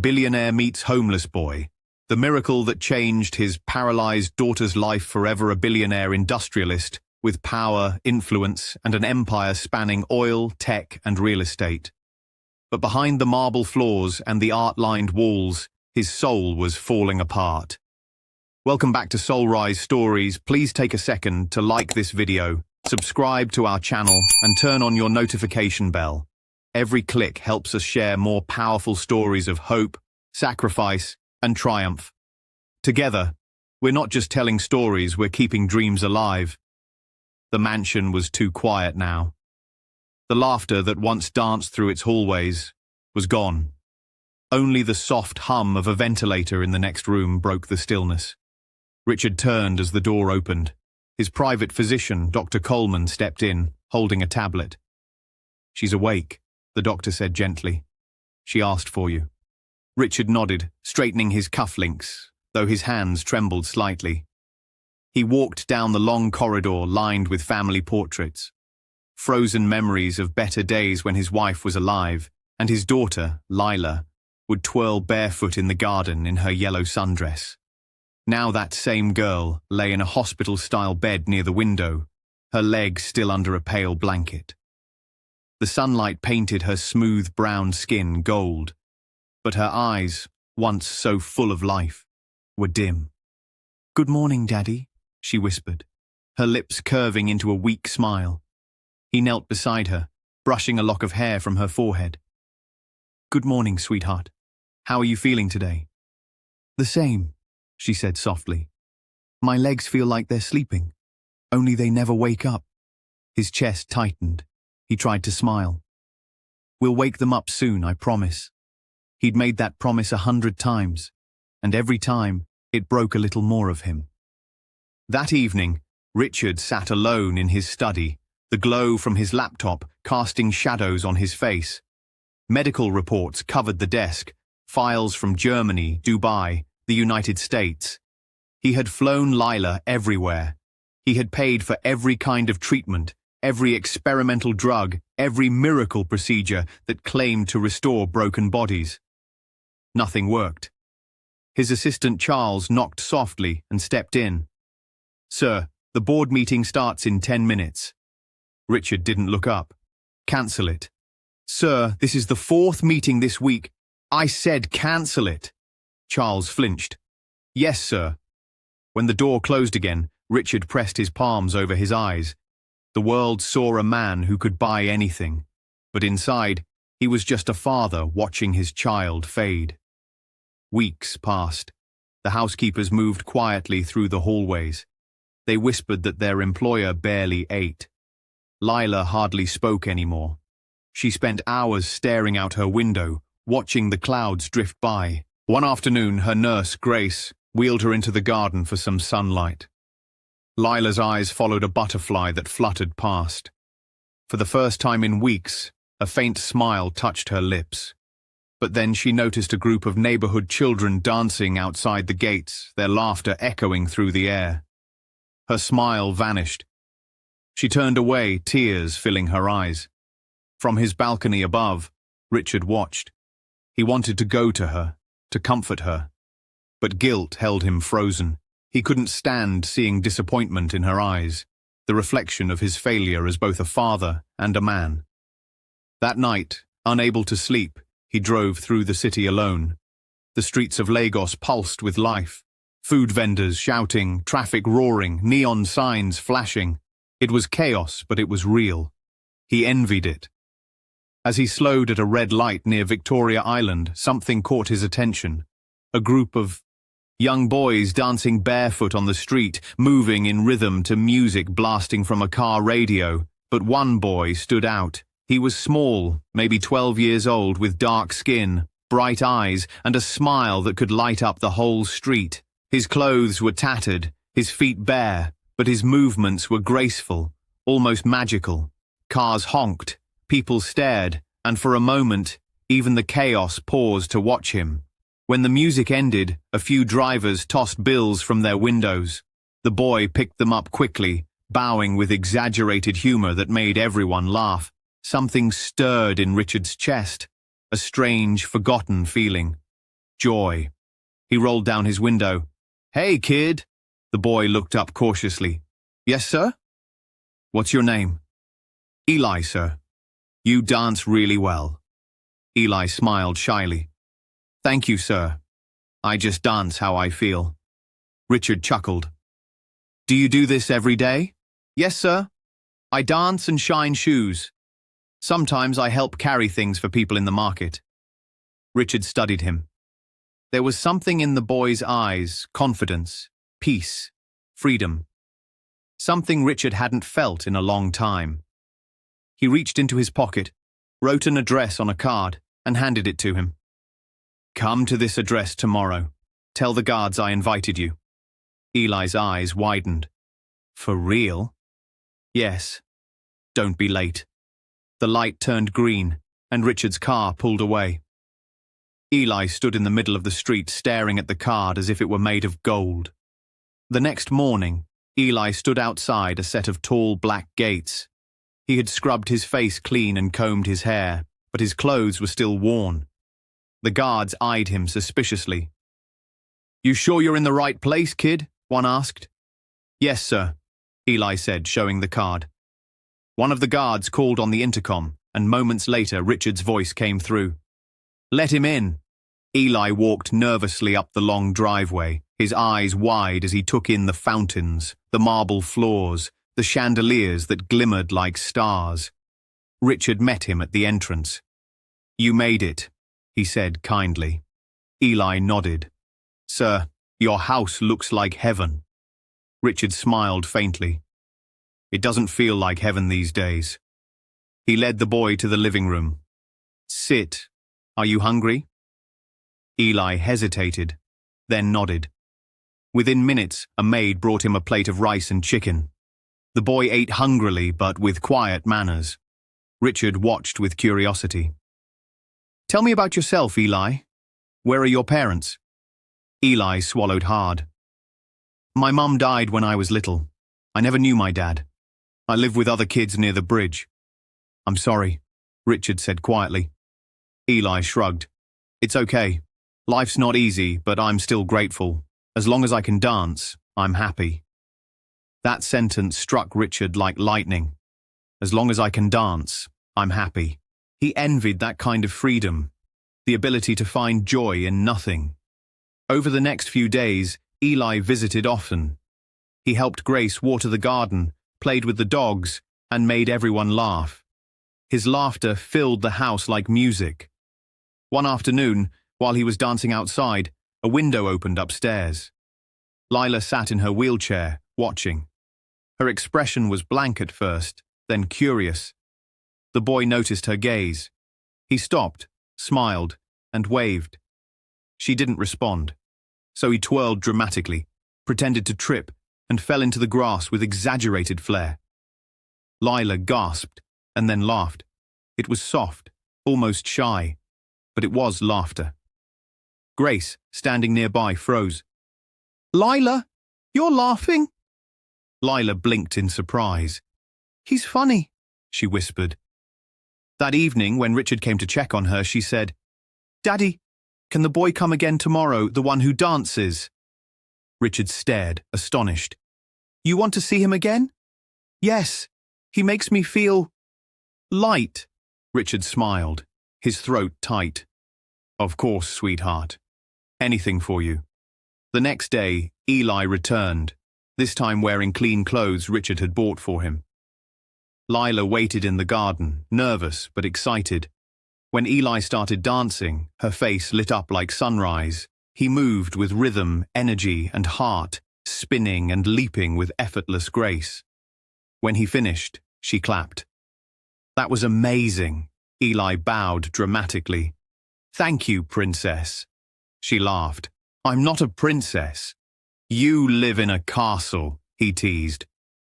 Billionaire meets homeless boy. The miracle that changed his paralyzed daughter's life forever. A billionaire industrialist with power, influence, and an empire spanning oil, tech, and real estate. But behind the marble floors and the art-lined walls, his soul was falling apart. Welcome back to Soulrise Stories. Please take a second to like this video, subscribe to our channel, and turn on your notification bell. Every click helps us share more powerful stories of hope, sacrifice, and triumph. Together, we're not just telling stories, we're keeping dreams alive. The mansion was too quiet now. The laughter that once danced through its hallways was gone. Only the soft hum of a ventilator in the next room broke the stillness. Richard turned as the door opened. His private physician, Dr. Coleman, stepped in, holding a tablet. "She's awake," the doctor said gently. "She asked for you." Richard nodded, straightening his cufflinks, though his hands trembled slightly. He walked down the long corridor lined with family portraits. Frozen memories of better days when his wife was alive, and his daughter, Lila, would twirl barefoot in the garden in her yellow sundress. Now that same girl lay in a hospital-style bed near the window, her legs still under a pale blanket. The sunlight painted her smooth brown skin gold, but her eyes, once so full of life, were dim. "Good morning, Daddy," she whispered, her lips curving into a weak smile. He knelt beside her, brushing a lock of hair from her forehead. "Good morning, sweetheart. How are you feeling today?" "The same," she said softly. "My legs feel like they're sleeping, only they never wake up." His chest tightened. He tried to smile. "We'll wake them up soon, I promise." He'd made that promise 100 times, and every time it broke a little more of him. That evening, Richard sat alone in his study, the glow from his laptop casting shadows on his face. Medical reports covered the desk, files from Germany, Dubai, the United States. He had flown Lila everywhere. He had paid for every kind of treatment, every experimental drug, every miracle procedure that claimed to restore broken bodies. Nothing worked. His assistant Charles knocked softly and stepped in. "Sir, the board meeting starts in 10 minutes. Richard didn't look up. "Cancel it." "Sir, this is the 4th meeting this week. I said cancel it." Charles flinched. "Yes, sir." When the door closed again, Richard pressed his palms over his eyes. The world saw a man who could buy anything, but inside, he was just a father watching his child fade. Weeks passed. The housekeepers moved quietly through the hallways. They whispered that their employer barely ate. Lila hardly spoke anymore. She spent hours staring out her window, watching the clouds drift by. One afternoon, her nurse, Grace, wheeled her into the garden for some sunlight. Lila's eyes followed a butterfly that fluttered past. For the first time in weeks, a faint smile touched her lips. But then she noticed a group of neighborhood children dancing outside the gates, their laughter echoing through the air. Her smile vanished. She turned away, tears filling her eyes. From his balcony above, Richard watched. He wanted to go to her, to comfort her. But guilt held him frozen. He couldn't stand seeing disappointment in her eyes, the reflection of his failure as both a father and a man. That night, unable to sleep, he drove through the city alone. The streets of Lagos pulsed with life. Food vendors shouting, traffic roaring, neon signs flashing. It was chaos, but it was real. He envied it. As he slowed at a red light near Victoria Island, something caught his attention. A group of young boys dancing barefoot on the street, moving in rhythm to music blasting from a car radio. But one boy stood out. He was small, maybe 12 years old, with dark skin, bright eyes, and a smile that could light up the whole street. His clothes were tattered, his feet bare, but his movements were graceful, almost magical. Cars honked, people stared, and for a moment, even the chaos paused to watch him. When the music ended, a few drivers tossed bills from their windows. The boy picked them up quickly, bowing with exaggerated humor that made everyone laugh. Something stirred in Richard's chest, a strange, forgotten feeling. joy. He rolled down his window. "Hey, kid." The boy looked up cautiously. "Yes, sir?" "What's your name?" "Eli, sir." "You dance really well." Eli smiled shyly. "Thank you, sir. I just dance how I feel." Richard chuckled. "Do you do this every day?" "Yes, sir. I dance and shine shoes. Sometimes I help carry things for people in the market." Richard studied him. There was something in the boy's eyes, confidence, peace, freedom. Something Richard hadn't felt in a long time. He reached into his pocket, wrote an address on a card, and handed it to him. "Come to this address tomorrow. Tell the guards I invited you." Eli's eyes widened. "For real?" "Yes. Don't be late." The light turned green, and Richard's car pulled away. Eli stood in the middle of the street staring at the card as if it were made of gold. The next morning, Eli stood outside a set of tall black gates. He had scrubbed his face clean and combed his hair, but his clothes were still worn. The guards eyed him suspiciously. "You sure you're in the right place, kid?" one asked. "Yes, sir," Eli said, showing the card. One of the guards called on the intercom, and moments later Richard's voice came through. "Let him in." Eli walked nervously up the long driveway, his eyes wide as he took in the fountains, the marble floors, the chandeliers that glimmered like stars. Richard met him at the entrance. "You made it," he said kindly. Eli nodded. "Sir, your house looks like heaven." Richard smiled faintly. "It doesn't feel like heaven these days." He led the boy to the living room. "Sit. Are you hungry?" Eli hesitated, then nodded. Within minutes, a maid brought him a plate of rice and chicken. The boy ate hungrily but with quiet manners. Richard watched with curiosity. "Tell me about yourself, Eli. Where are your parents?" Eli swallowed hard. "My mum died when I was little. I never knew my dad. I live with other kids near the bridge." "I'm sorry," Richard said quietly. Eli shrugged. "It's okay. Life's not easy, but I'm still grateful. As long as I can dance, I'm happy." That sentence struck Richard like lightning. As long as I can dance, I'm happy. He envied that kind of freedom, the ability to find joy in nothing. Over the next few days, Eli visited often. He helped Grace water the garden, played with the dogs, and made everyone laugh. His laughter filled the house like music. One afternoon, while he was dancing outside, a window opened upstairs. Lila sat in her wheelchair, watching. Her expression was blank at first, then curious. The boy noticed her gaze. He stopped, smiled, and waved. She didn't respond, so he twirled dramatically, pretended to trip, and fell into the grass with exaggerated flair. Lila gasped, and then laughed. It was soft, almost shy, but it was laughter. Grace, standing nearby, froze. "Lila, you're laughing?" Lila blinked in surprise. "He's funny," she whispered. That evening, when Richard came to check on her, she said, "Daddy, can the boy come again tomorrow, the one who dances?" Richard stared, astonished. "You want to see him again?" "Yes, he makes me feel light." Richard smiled, his throat tight. "Of course, sweetheart. Anything for you." The next day, Eli returned, this time wearing clean clothes Richard had bought for him. Lila waited in the garden, nervous but excited. When Eli started dancing, her face lit up like sunrise. He moved with rhythm, energy, and heart, spinning and leaping with effortless grace. When he finished, she clapped. "That was amazing." Eli bowed dramatically. "Thank you, princess." She laughed. "I'm not a princess." "You live in a castle," he teased.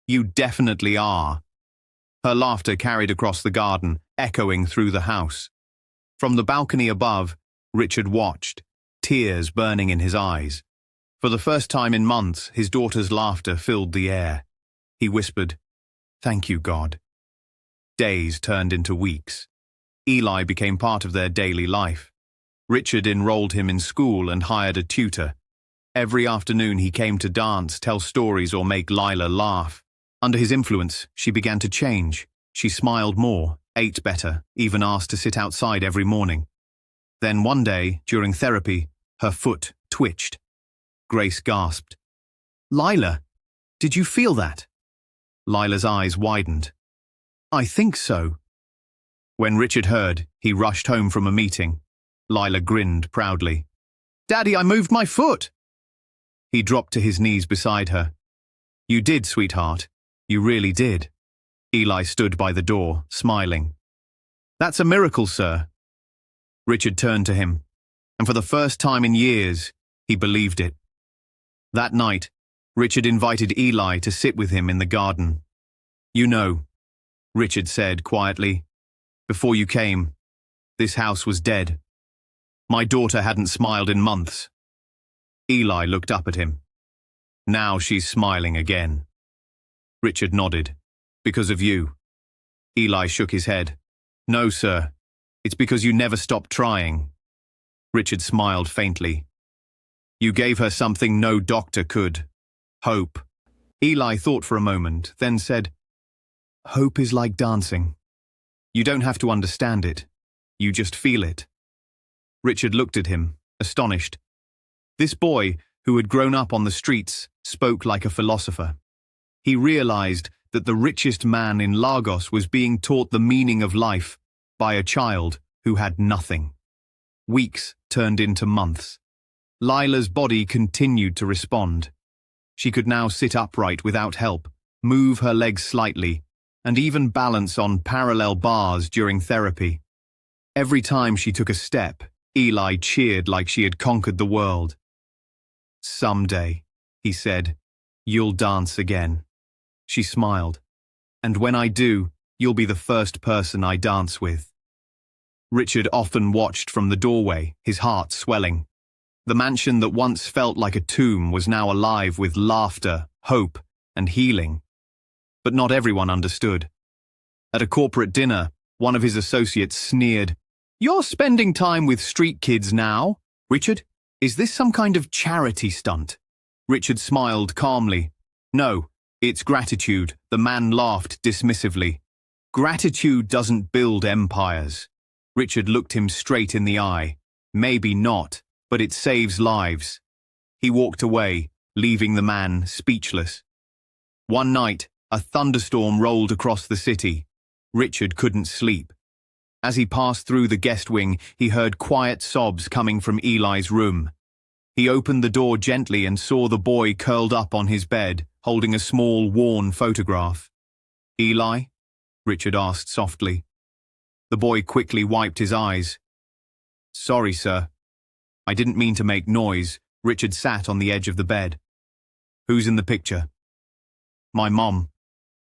"You definitely are." Her laughter carried across the garden, echoing through the house. From the balcony above, Richard watched, tears burning in his eyes. For the first time in months, his daughter's laughter filled the air. He whispered, "Thank you, God." Days turned into weeks. Eli became part of their daily life. Richard enrolled him in school and hired a tutor. Every afternoon he came to dance, tell stories, or make Lila laugh. Under his influence, she began to change. She smiled more, ate better, even asked to sit outside every morning. Then one day, during therapy, her foot twitched. Grace gasped. "Lila, did you feel that?" Lila's eyes widened. "I think so." When Richard heard, he rushed home from a meeting. Lila grinned proudly. "Daddy, I moved my foot!" He dropped to his knees beside her. "You did, sweetheart. You really did." Eli stood by the door, smiling. "That's a miracle, sir." Richard turned to him, and for the first time in years, he believed it. That night, Richard invited Eli to sit with him in the garden. "You know," Richard said quietly, "before you came, this house was dead. My daughter hadn't smiled in months." Eli looked up at him. "Now she's smiling again." Richard nodded. "Because of you." Eli shook his head. "No, sir. It's because you never stopped trying." Richard smiled faintly. "You gave her something no doctor could. Hope." Eli thought for a moment, then said, "Hope is like dancing. You don't have to understand it. You just feel it." Richard looked at him, astonished. This boy, who had grown up on the streets, spoke like a philosopher. He realized that the richest man in Lagos was being taught the meaning of life by a child who had nothing. Weeks turned into months. Lila's body continued to respond. She could now sit upright without help, move her legs slightly, and even balance on parallel bars during therapy. Every time she took a step, Eli cheered like she had conquered the world. "Someday," he said, "you'll dance again." She smiled. "And when I do, you'll be the first person I dance with." Richard often watched from the doorway, his heart swelling. The mansion that once felt like a tomb was now alive with laughter, hope, and healing. But not everyone understood. At a corporate dinner, one of his associates sneered, "You're spending time with street kids now. Richard, is this some kind of charity stunt?" Richard smiled calmly. "No, it's gratitude." The man laughed dismissively. "Gratitude doesn't build empires." Richard looked him straight in the eye. "Maybe not, but it saves lives." He walked away, leaving the man speechless. One night, a thunderstorm rolled across the city. Richard couldn't sleep. As he passed through the guest wing, he heard quiet sobs coming from Eli's room. He opened the door gently and saw the boy curled up on his bed, holding a small, worn photograph. "Eli?" Richard asked softly. The boy quickly wiped his eyes. "Sorry, sir. I didn't mean to make noise." Richard sat on the edge of the bed. "Who's in the picture?" "My mom,"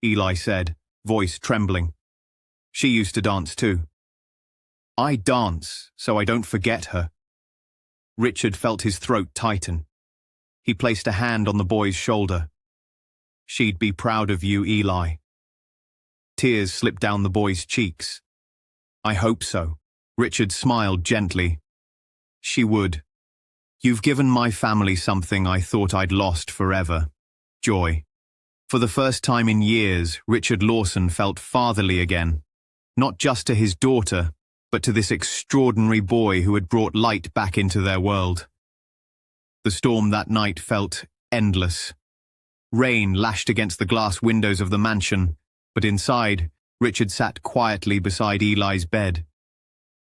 Eli said, voice trembling. "She used to dance too." "I dance, so I don't forget her." Richard felt his throat tighten. He placed a hand on the boy's shoulder. "She'd be proud of you, Eli." Tears slipped down the boy's cheeks. "I hope so." Richard smiled gently. "She would. You've given my family something I thought I'd lost forever. Joy." For the first time in years, Richard Lawson felt fatherly again. Not just to his daughter, but to this extraordinary boy who had brought light back into their world. The storm that night felt endless. Rain lashed against the glass windows of the mansion, but inside, Richard sat quietly beside Eli's bed.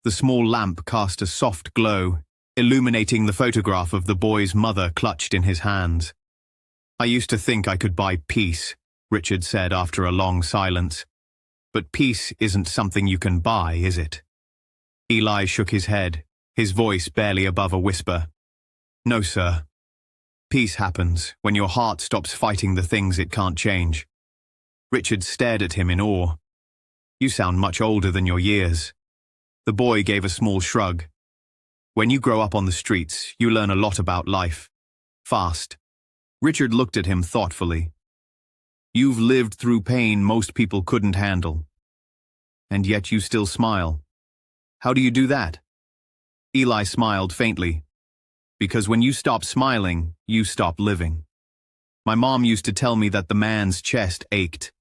The small lamp cast a soft glow, illuminating the photograph of the boy's mother clutched in his hands. "I used to think I could buy peace," Richard said after a long silence. "But peace isn't something you can buy, is it?" Eli shook his head, his voice barely above a whisper. "No, sir. Peace happens when your heart stops fighting the things it can't change." Richard stared at him in awe. "You sound much older than your years." The boy gave a small shrug. "When you grow up on the streets, you learn a lot about life. Fast." Richard looked at him thoughtfully. "You've lived through pain most people couldn't handle. And yet you still smile. How do you do that?" Eli smiled faintly. Because when you stop smiling, you stop living. My mom used to tell me that the man's chest ached.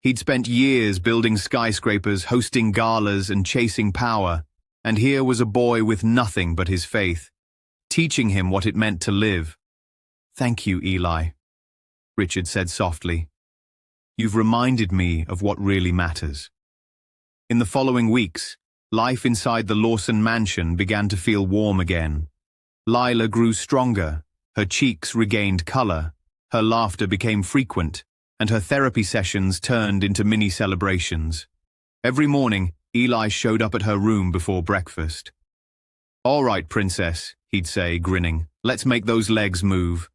He'd spent years building skyscrapers, hosting galas, and chasing power, and here was a boy with nothing but his faith, teaching him what it meant to live. "Thank you, Eli," Richard said softly. "You've reminded me of what really matters." In the following weeks, life inside the Lawson mansion began to feel warm again. Lila grew stronger, her cheeks regained color, her laughter became frequent, and her therapy sessions turned into mini celebrations. Every morning, Eli showed up at her room before breakfast. "All right, princess," he'd say, grinning. "Let's make those legs move."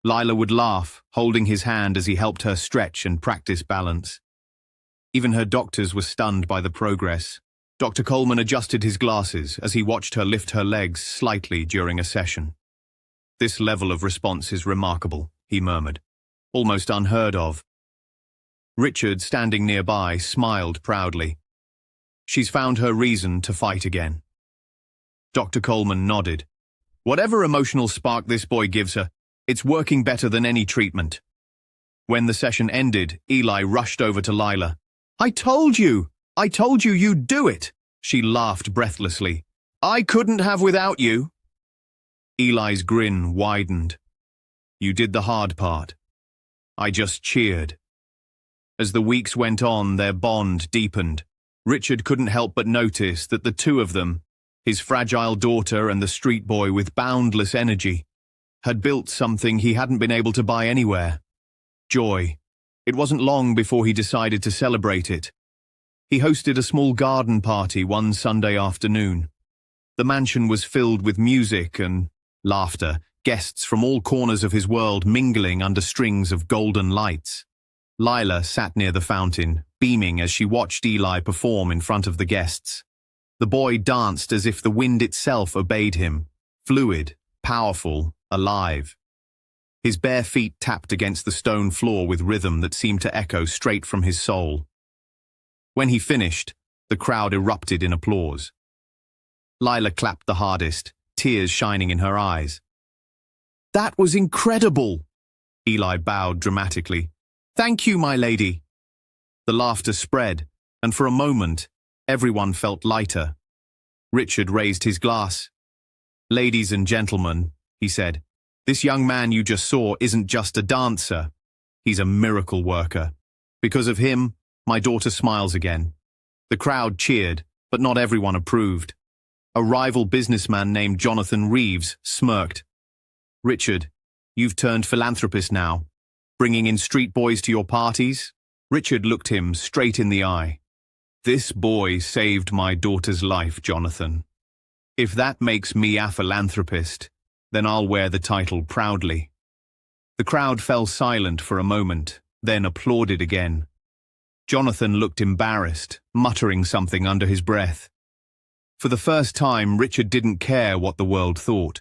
Lila would laugh, holding his hand as he helped her stretch and practice balance. Even her doctors were stunned by the progress. Dr. Coleman adjusted his glasses as he watched her lift her legs slightly during a session. "This level of response is remarkable," he murmured. "Almost unheard of." Richard, standing nearby, smiled proudly. "She's found her reason to fight again." Dr. Coleman nodded. "Whatever emotional spark this boy gives her, it's working better than any treatment." When the session ended, Eli rushed over to Lila. I told you you'd do it," she laughed breathlessly. "I couldn't have without you." Eli's grin widened. "You did the hard part. I just cheered." As the weeks went on, their bond deepened. Richard couldn't help but notice that the two of them, his fragile daughter and the street boy with boundless energy, had built something he hadn't been able to buy anywhere. Joy. It wasn't long before he decided to celebrate it. He hosted a small garden party one Sunday afternoon. The mansion was filled with music and laughter, guests from all corners of his world mingling under strings of golden lights. Lila sat near the fountain, beaming as she watched Eli perform in front of the guests. The boy danced as if the wind itself obeyed him, fluid, powerful, alive. His bare feet tapped against the stone floor with rhythm that seemed to echo straight from his soul. When he finished, the crowd erupted in applause. Lila clapped the hardest, tears shining in her eyes. "That was incredible!" Eli bowed dramatically. "Thank you, my lady." The laughter spread, and for a moment, everyone felt lighter. Richard raised his glass. "Ladies and gentlemen," he said, "this young man you just saw isn't just a dancer. He's a miracle worker. Because of him, my daughter smiles again." The crowd cheered, but not everyone approved. A rival businessman named Jonathan Reeves smirked. "Richard, you've turned philanthropist now, bringing in street boys to your parties?" Richard looked him straight in the eye. "This boy saved my daughter's life, Jonathan. If that makes me a philanthropist, then I'll wear the title proudly." The crowd fell silent for a moment, then applauded again. Jonathan looked embarrassed, muttering something under his breath. For the first time, Richard didn't care what the world thought.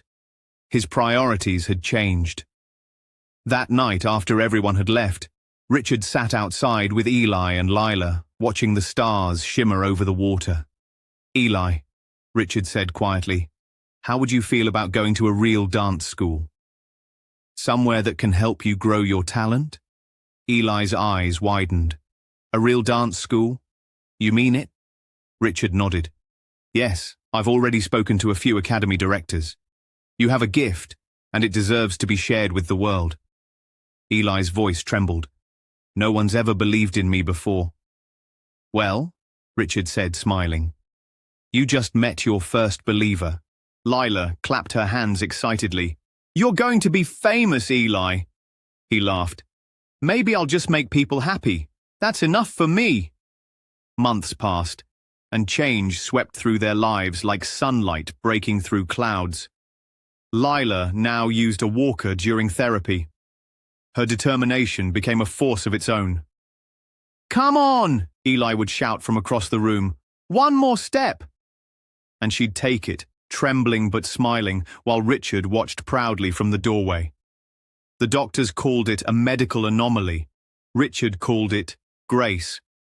His priorities had changed. That night, after everyone had left, Richard sat outside with Eli and Lila, watching the stars shimmer over the water. "Eli," Richard said quietly, "how would you feel about going to a real dance school? Somewhere that can help you grow your talent?" Eli's eyes widened. "A real dance school? You mean it?" Richard nodded. "Yes, I've already spoken to a few academy directors. You have a gift, and it deserves to be shared with the world." Eli's voice trembled. "No one's ever believed in me before." "Well," Richard said, smiling, "you just met your first believer." Lila clapped her hands excitedly. "You're going to be famous, Eli." He laughed. "Maybe I'll just make people happy. That's enough for me." Months passed, and change swept through their lives like sunlight breaking through clouds. Lila now used a walker during therapy. Her determination became a force of its own. "Come on," Eli would shout from across the room. "One more step." And she'd take it, trembling but smiling, while Richard watched proudly from the doorway. The doctors called it a medical anomaly. Richard called it grace.